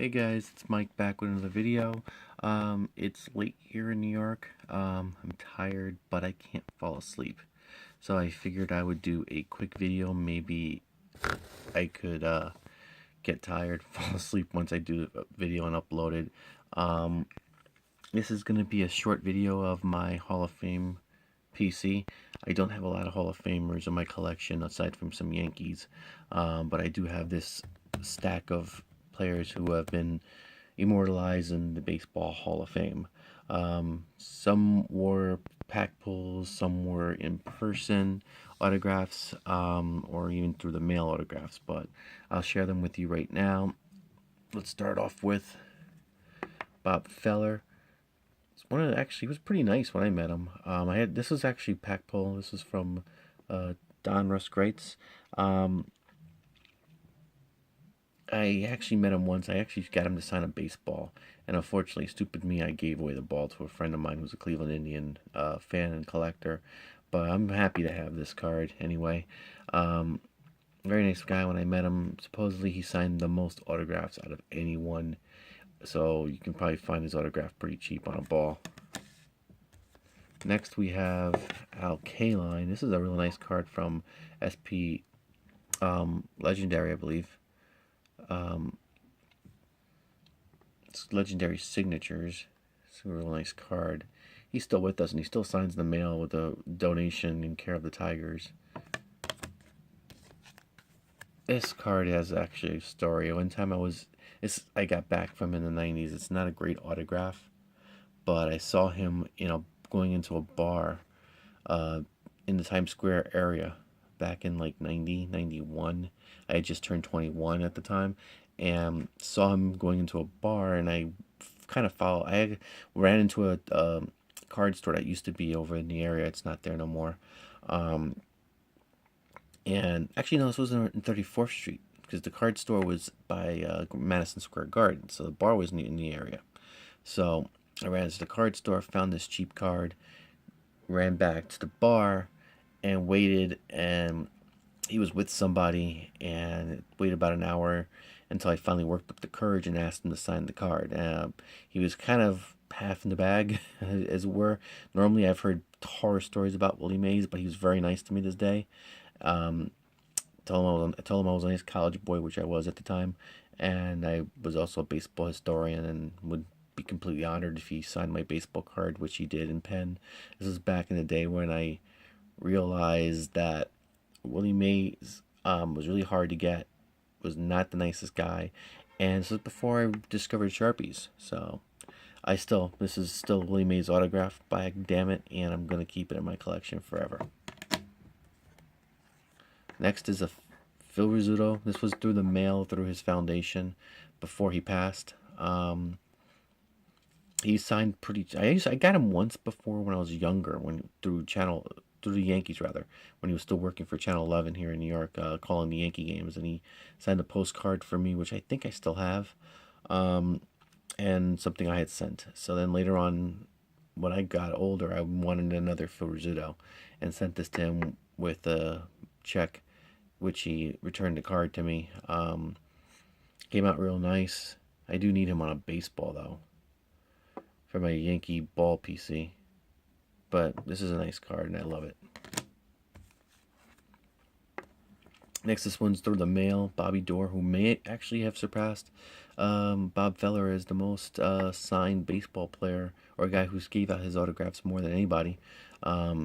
Hey guys, it's Mike back with another video. It's late here in New York. I'm tired, but I can't fall asleep. So I figured I would do a quick video. Maybe I could get tired, fall asleep once I do the video and upload it. Um, this is going to be a short video of my Hall of Fame PC. I don't have a lot of Hall of Famers in my collection aside from some Yankees, but I do have this stack of players who have been immortalized in the Baseball Hall of Fame. Some were pack pulls, some were in person autographs, or even through the mail autographs, but I'll share them with you right now. Let's start off with Bob Feller. Actually, he was pretty nice when I met him. This was actually pack pull. This was from Don Russ Greats. Um, I actually met him once. I actually got him to sign a baseball, and unfortunately, stupid me, I gave away the ball to a friend of mine who's a Cleveland Indian fan and collector. But I'm happy to have this card anyway. Um, Very nice guy when I met him. Supposedly, he signed the most autographs out of anyone, so you can probably find his autograph pretty cheap on a ball. Next, we have Al Kaline. This is a really nice card from SP Legendary, I believe. It's Legendary Signatures. It's a real nice card. He's still with us, and he still signs the mail with a donation in care of the Tigers. This card has actually a story. One time I got back from in the 90s. It's not a great autograph, but I saw him, going into a bar in the Times Square area back in like 90, 91. I had just turned 21 at the time and saw him going into a bar, and I kind of followed. I ran into a card store that used to be over in the area. It's not there no more. Um, and actually, no, this was in 34th Street because the card store was by Madison Square Garden, so the bar was in the area. So I ran into the card store, found this cheap card, ran back to the bar, and waited. And he was with somebody, and waited about an hour until I finally worked up the courage and asked him to sign the card. He was kind of half in the bag, as it were. Normally, I've heard horror stories about Willie Mays, but he was very nice to me this day. Um, I told him I was a nice college boy, which I was at the time, and I was also a baseball historian and would be completely honored if he signed my baseball card, which he did in pen. This was back in the day when I realized that Willie Mays was really hard to get, was not the nicest guy, and this was before I discovered Sharpies. So this is still Willie Mays autograph, by damn it, and I'm gonna keep it in my collection forever. Next is a Phil Rizzuto. This was through the mail through his foundation before he passed. He signed pretty. I got him once before when I was younger, through the Yankees rather, when he was still working for Channel 11 here in New York, calling the Yankee games, and he signed a postcard for me, which I think I still have, and something I had sent. So then later on, when I got older, I wanted another Phil Rizzuto, and sent this to him with a check, which he returned the card to me. Came out real nice. I do need him on a baseball though, for my Yankee ball PC. But this is a nice card, and I love it. Next, this one's through the mail. Bobby Doerr, who may actually have surpassed Bob Feller as the most signed baseball player, or a guy who gave out his autographs more than anybody.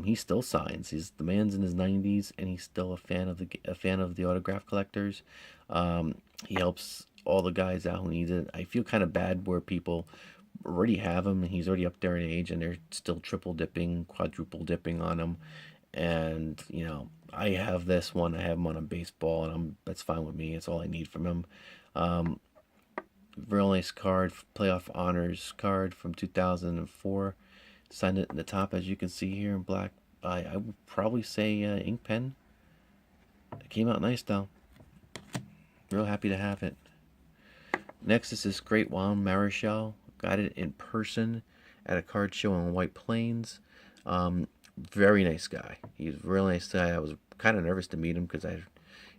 He still signs. The man's in his 90s, and he's still a fan of the autograph collectors. He helps all the guys out who need it. I feel kind of bad where people already have him, and he's already up there in age, and they're still triple dipping, quadruple dipping on him. And I have this one. I have him on a baseball, and that's fine with me. It's all I need from him. Um, Real nice card, playoff honors card from 2004. Signed it in the top, as you can see here in black. I would probably say ink pen. It came out nice though. Real happy to have it. Next is this great Juan Marichal. Got it in person at a card show in White Plains. Very nice guy. He's a real nice guy. I was kind of nervous to meet him because I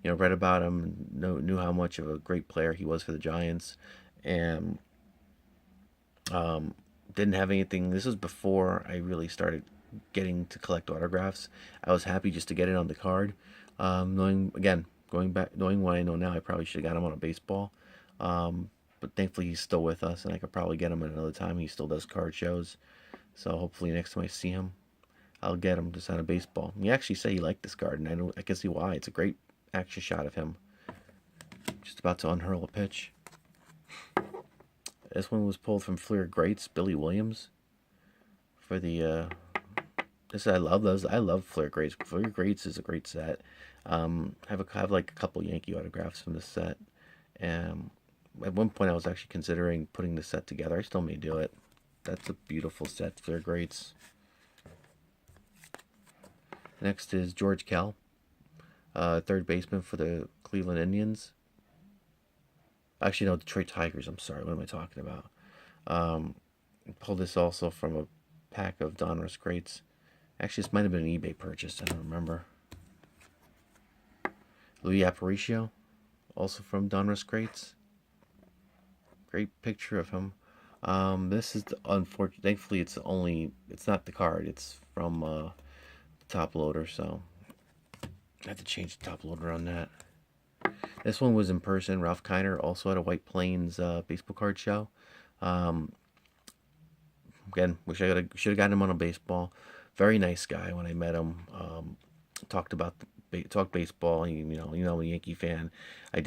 read about him and knew how much of a great player he was for the Giants. and um, didn't have anything. This was before I really started getting to collect autographs. I was happy just to get it on the card. Knowing again, going back, knowing what I know now, I probably should have got him on a baseball. But thankfully, he's still with us, and I could probably get him at another time. He still does card shows, so hopefully next time I see him, I'll get him to sign a baseball. He actually said he liked this card, and I can see why. It's a great action shot of him just about to unhurl a pitch. This one was pulled from Fleer Greats, Billy Williams, for the. This I love those. I love Fleer Greats. Fleer Greats is a great set. I have like a couple Yankee autographs from this set. At one point, I was actually considering putting the set together. I still may do it. That's a beautiful set, Fleer Greats. Next is George Kell, third baseman for the Cleveland Indians. Actually, no, Detroit Tigers. I'm sorry. What am I talking about? Pulled this also from a pack of Donruss Greats. Actually, this might have been an eBay purchase. I don't remember. Louis Aparicio, also from Donruss Greats. Great picture of him. This is the unfortunate. Thankfully, it's not the card. It's from the top loader. So I have to change the top loader on that. This one was in person. Ralph Kiner, also at a White Plains baseball card show. Um, Again, wish I should have gotten him on a baseball. Very nice guy when I met him. Talked baseball. I'm a Yankee fan. I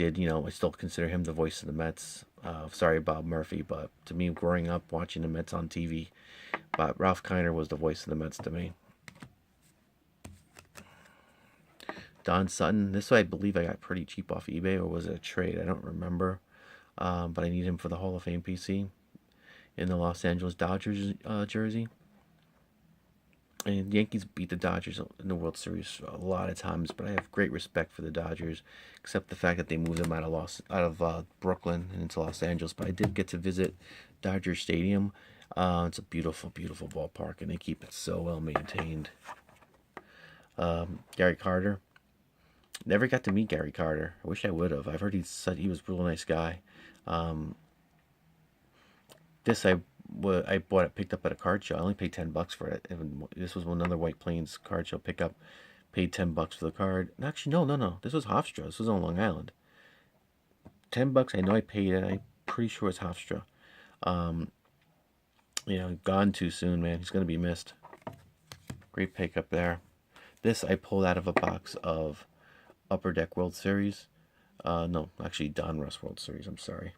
still consider him the voice of the Mets. Sorry, Bob Murphy, but to me, growing up watching the Mets on TV, but Ralph Kiner was the voice of the Mets to me. Don Sutton. This I believe I got pretty cheap off eBay, or was it a trade? I don't remember. But I need him for the Hall of Fame PC in the Los Angeles Dodgers jersey. And the Yankees beat the Dodgers in the World Series a lot of times, but I have great respect for the Dodgers, except the fact that they moved them out of Brooklyn and into Los Angeles. But I did get to visit Dodger Stadium. It's a beautiful, beautiful ballpark, and they keep it so well maintained. Gary Carter. Never got to meet Gary Carter. I wish I would have. I've heard he was a real nice guy. Um, this I bought it, picked up at a card show. I only paid $10 for it. And this was another White Plains card show pickup. Paid $10 for the card. Actually, no. This was Hofstra. This was on Long Island. $10. I know I paid it. I'm pretty sure it's Hofstra. Gone too soon, man. He's gonna be missed. Great pickup there. This I pulled out of a box of Upper Deck World Series. No, actually Donruss World Series. I'm sorry.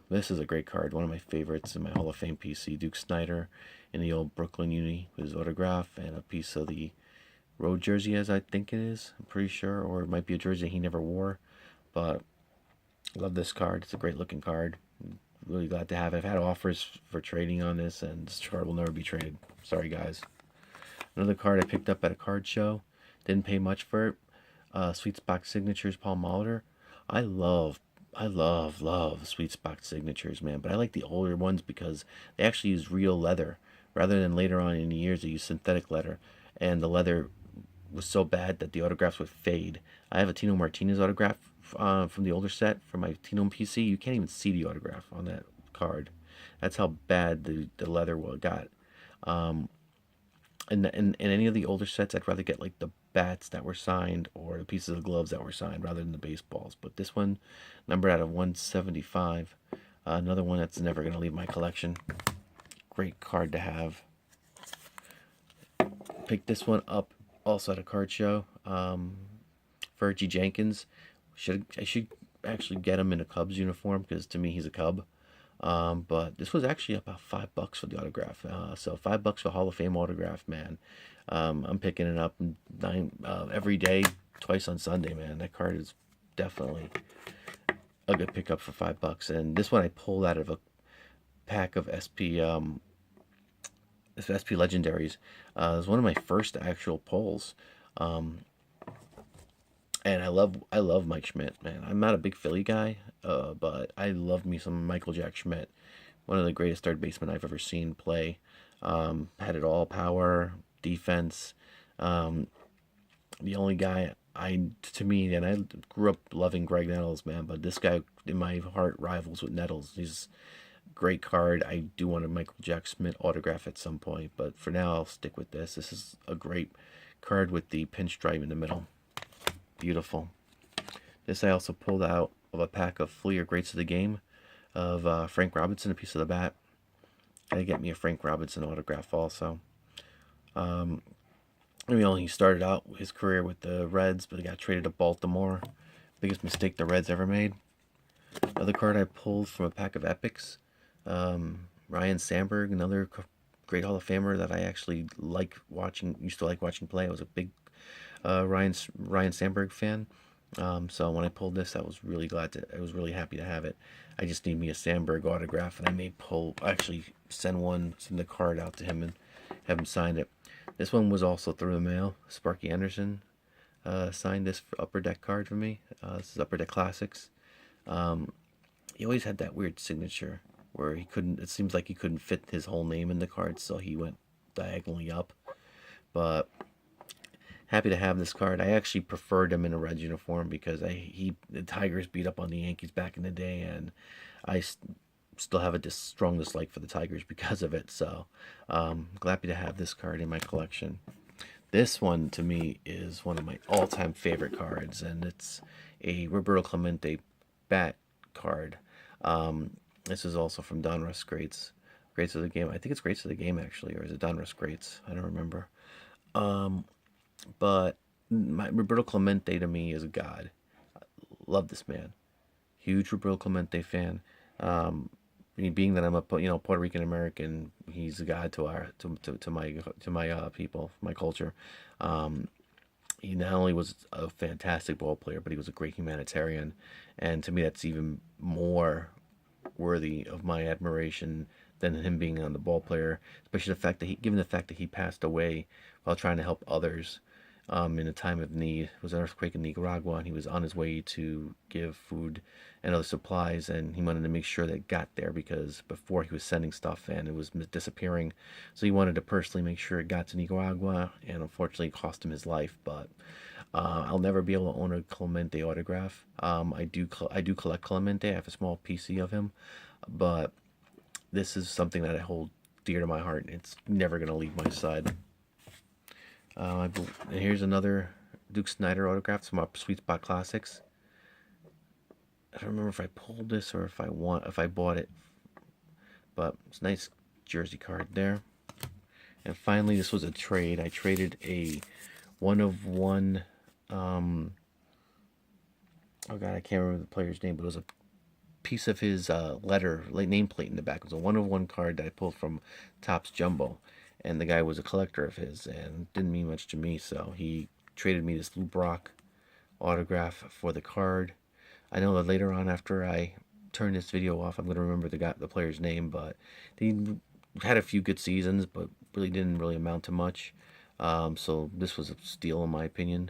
This is a great card, one of my favorites in my Hall of Fame PC. Duke Snider in the old Brooklyn uni with his autograph and a piece of the road jersey, as I think it is. I'm pretty sure, or it might be a jersey he never wore. But I love this card. It's a great looking card. I'm really glad to have it. I've had offers for trading on this, and this card will never be traded. Sorry, guys. Another card I picked up at a card show. Didn't pay much for it. Sweet Spot Signatures, Paul Molitor. I love Sweet Spot Signatures, man. But I like the older ones because they actually use real leather rather than later on in the years they use synthetic leather, and the leather was so bad that the autographs would fade. I have a Tino Martinez autograph from the older set from my Tino PC. You can't even see the autograph on that card. That's how bad the leather got. In any of the older sets, I'd rather get like the bats that were signed or the pieces of gloves that were signed rather than the baseballs. But this one, numbered out of 175, another one that's never going to leave my collection. Great card to have. Picked this one up also at a card show. Fergie Jenkins. I should actually get him in a Cubs uniform because to me he's a Cub. But this was actually about $5 for the autograph. So $5 for Hall of Fame autograph, man. I'm picking it up every day, twice on Sunday, man. That card is definitely a good pickup for $5. And this one I pulled out of a pack of SP Legendaries. It was one of my first actual pulls. And I love Mike Schmidt, man. I'm not a big Philly guy, but I love me some Michael Jack Schmidt. One of the greatest third basemen I've ever seen play. Had it all: power, defense. The only guy to me, and I grew up loving Greg Nettles, man, but this guy in my heart rivals with Nettles. He's a great card. I do want a Michael Jack Smith autograph at some point, but for now I'll stick with this. This is a great card with the pinstripe in the middle. Beautiful. This I also pulled out of a pack of Fleer Greats of the Game of Frank Robinson, a piece of the bat. Gotta get me a Frank Robinson autograph also. He started out his career with the Reds, but he got traded to Baltimore. Biggest mistake the Reds ever made. Another card I pulled from a pack of Epics. Ryan Sandberg, another great Hall of Famer that I actually used to like watching play. I was a big Ryan Sandberg fan. So when I pulled this, I was really happy to have it. I just need me a Sandberg autograph, and I may actually send the card out to him and have him sign it. This one was also through the mail. Sparky Anderson signed this Upper Deck card for me. This is Upper Deck Classics. He always had that weird signature where it seems like he couldn't fit his whole name in the card, so he went diagonally up. But happy to have this card. I actually preferred him in a Reds uniform because the Tigers beat up on the Yankees back in the day, and I still have a strong dislike for the Tigers because of it. So glad to have this card in my collection. This one to me is one of my all-time favorite cards, and it's a Roberto Clemente bat card. This is also from Donruss Greats of the Game. I think it's Greats of the Game actually, or is it Donruss Greats? I don't remember. But Roberto Clemente to me is a god. Love this man. Huge Roberto Clemente fan. Being that I'm a Puerto Rican American, he's a god to my people, my culture. He not only was a fantastic ball player, but he was a great humanitarian, and to me that's even more worthy of my admiration than him being on the ball player, especially given the fact that he passed away while trying to help others in a time of need. It was an earthquake in Nicaragua, and he was on his way to give food and other supplies, and he wanted to make sure that it got there because before he was sending stuff and it was disappearing, so he wanted to personally make sure it got to Nicaragua, and unfortunately it cost him his life. But I'll never be able to own a Clemente autograph. I do collect Clemente. I have a small PC of him, but this is something that I hold dear to my heart, and it's never going to leave my side. And here's another Duke Snider autograph from our Sweet Spot Classics. I don't remember if I pulled this or if I bought it, but it's a nice jersey card there. And finally, this was a trade. I traded a 1/1. Oh god, I can't remember the player's name, but it was a piece of his nameplate in the back. It was a 1/1 card that I pulled from Topps Jumbo, and the guy was a collector of his and didn't mean much to me, so he traded me this Lou Brock autograph for the card. I know that later on, after I turn this video off, I'm going to remember the player's name, but he had a few good seasons, but didn't really amount to much. So this was a steal in my opinion.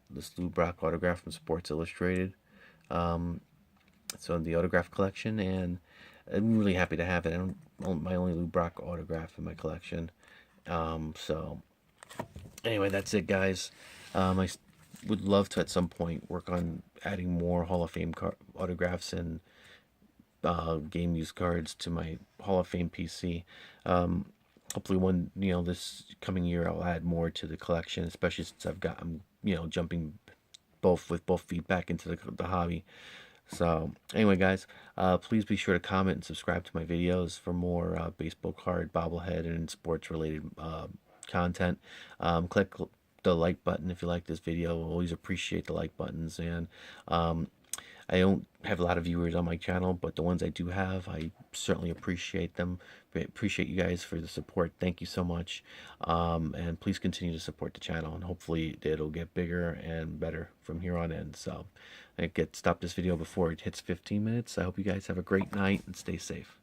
This Lou Brock autograph from Sports Illustrated. So the autograph collection, and I'm really happy to have it. I don't own my only Lou Brock autograph in my collection. So anyway, that's it, guys. I would love to at some point work on adding more Hall of Fame autographs and game use cards to my Hall of Fame PC. Hopefully this coming year I'll add more to the collection, especially since I'm jumping with both feet back into the hobby. So anyway, guys, please be sure to comment and subscribe to my videos for more baseball card, bobblehead, and sports related content. Click the like button if you like this video. I always appreciate the like buttons, and I don't have a lot of viewers on my channel, but the ones I do have, I certainly appreciate them. Appreciate you guys for the support. Thank you so much, and please continue to support the channel, and hopefully it'll get bigger and better from here on in. So I stop this video before it hits 15 minutes. I hope you guys have a great night and stay safe.